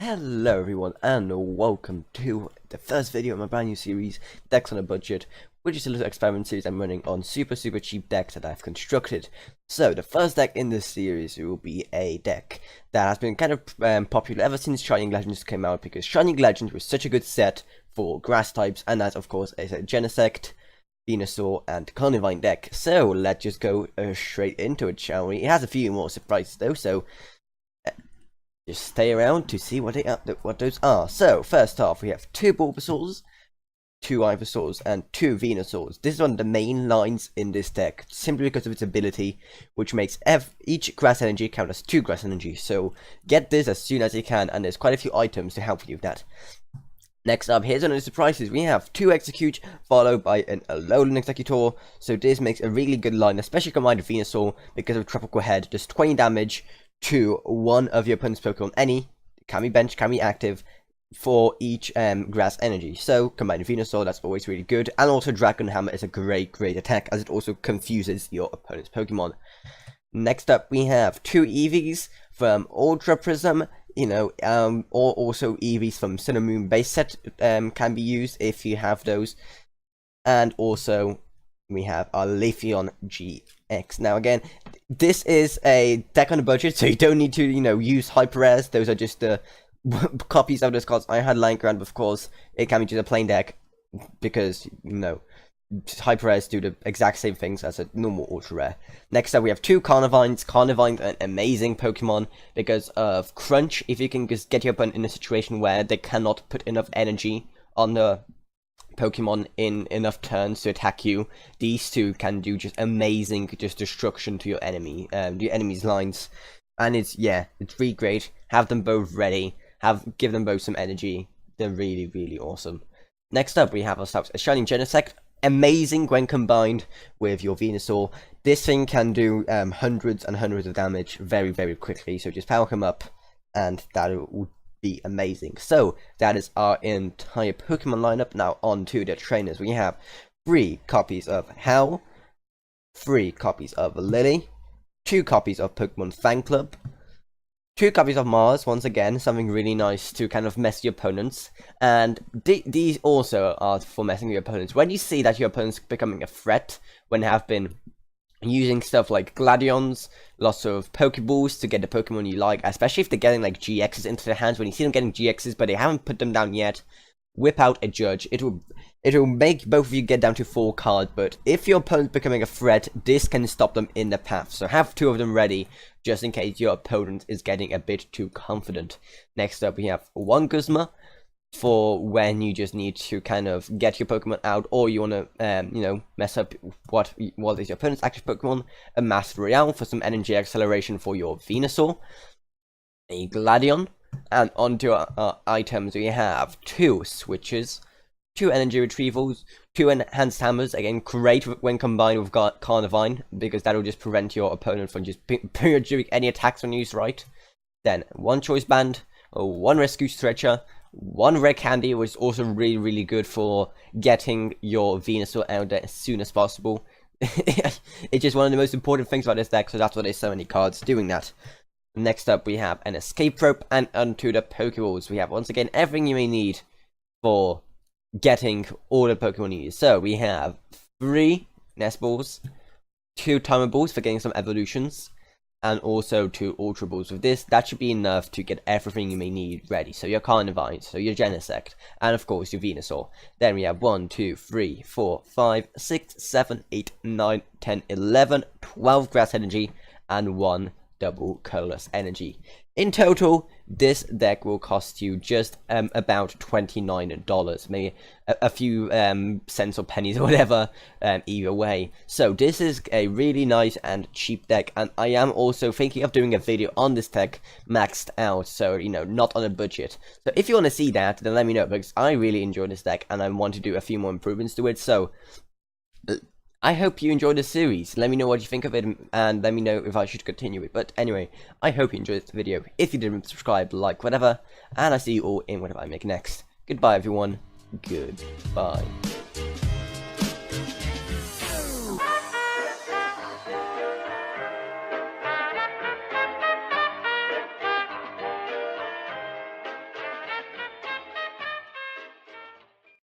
Hello everyone and welcome to the first video of my brand new series, Decks on a Budget, which is a little experiment series I'm running on super cheap decks that I've constructed. So the first deck in this series will be a deck that has been kind of popular ever since Shining Legends came out, because Shining Legends was such a good set for grass types, and that of course is a Genesect, Venusaur and Carnivine deck. So let's just go straight into it, shall we? It has a few more surprises though, so just stay around to see what those are. So first off, we have two Bulbasaurs, two Ivysaurs, and two Venusaurs. This is one of the main lines in this deck, simply because of its ability, which makes each grass energy count as two grass energy. So get this as soon as you can, and there's quite a few items to help you with that. Next up, here's one of the surprises. We have two Exeggcute, followed by an Alolan Exeggutor. So this makes a really good line, especially combined with Venusaur, because of Tropical Head. Just 20 damage to one of your opponent's Pokemon, any, can be bench, can be active, for each grass energy. So combined with Venusaur, that's always really good. And also Dragon Hammer is a great attack, as it also confuses your opponent's Pokemon. Next up, we have two Eevees from Ultra Prism, or also Eevees from Sun and Moon base set can be used if you have those. And also we have our Leafeon GX. Now again, this is a deck on a budget, so you don't need to, use hyper rares. Those are just the copies of those cards I had lying around. Of course, it can be just a plain deck, because, hyper rares do the exact same things as a normal ultra rare. Next up, we have two Carnivines. Carnivine, an amazing Pokemon because of Crunch. If you can just get your opponent in a situation where they cannot put enough energy on the Pokemon in enough turns to attack you, these two can do just amazing destruction to your enemy's lines. And it's really great. Have them both ready, give them both some energy. They're really awesome. Next up, we have ourselves a Shining Genesect. Amazing when combined with your Venusaur. This thing can do hundreds and hundreds of damage very quickly, so just power him up and that will be amazing. So that is our entire Pokemon lineup. Now on to the trainers. We have 3 copies of Hal, 3 copies of Lily, 2 copies of Pokemon Fan Club, 2 copies of Mars, once again, something really nice to kind of mess your opponents. And these also are for messing your opponents. When you see that your opponent's becoming a threat, when they have been using stuff like Gladions, lots of Pokeballs to get the Pokemon you like, especially if they're getting like GXs into their hands. When you see them getting GXs but they haven't put them down yet, whip out a Judge. It will make both of you get down to 4 cards, but if your opponent's becoming a threat, this can stop them in the path. So have 2 of them ready, just in case your opponent is getting a bit too confident. Next up, we have 1 Guzma, for when you just need to kind of get your Pokemon out, or you want to, mess up what is your opponent's active Pokemon. A Master Royale for some energy acceleration for your Venusaur. A Gladion. And onto our items, we have 2 Switches, 2 Energy Retrievals, 2 Enhanced Hammers. Again, great when combined with Carnivine, because that will just prevent your opponent from just doing any attacks when used right. Then 1 Choice Band, 1 Rescue Stretcher, 1 Rare Candy, which is also really good for getting your Venusaur out there as soon as possible. It's just one of the most important things about this deck, so that's why there's so many cards doing that. Next up, we have an Escape Rope, and onto the Pokeballs. We have, once again, everything you may need for getting all the Pokemon you need. So, we have 3 Nest Balls, 2 Timer Balls for getting some evolutions, and also 2 Ultra Balls. With this, that should be enough to get everything you may need ready. So your Carnivine, so your Genesect, and of course your Venusaur. Then we have 1, 2, 3, 4, 5, 6, 7, 8, 9, 10, 11, 12 Grass Energy, and 1 double colorless energy. In total, this deck will cost you just about $29, maybe a few cents or pennies or whatever, either way. So this is a really nice and cheap deck, and I am also thinking of doing a video on this deck maxed out, so not on a budget. So if you want to see that, then let me know, because I really enjoy this deck and I want to do a few more improvements to it. So I hope you enjoyed this series. Let me know what you think of it, and let me know if I should continue it. But anyway, I hope you enjoyed this video. If you didn't, subscribe, like, whatever, and I see you all in whatever I make next. Goodbye, everyone. Goodbye.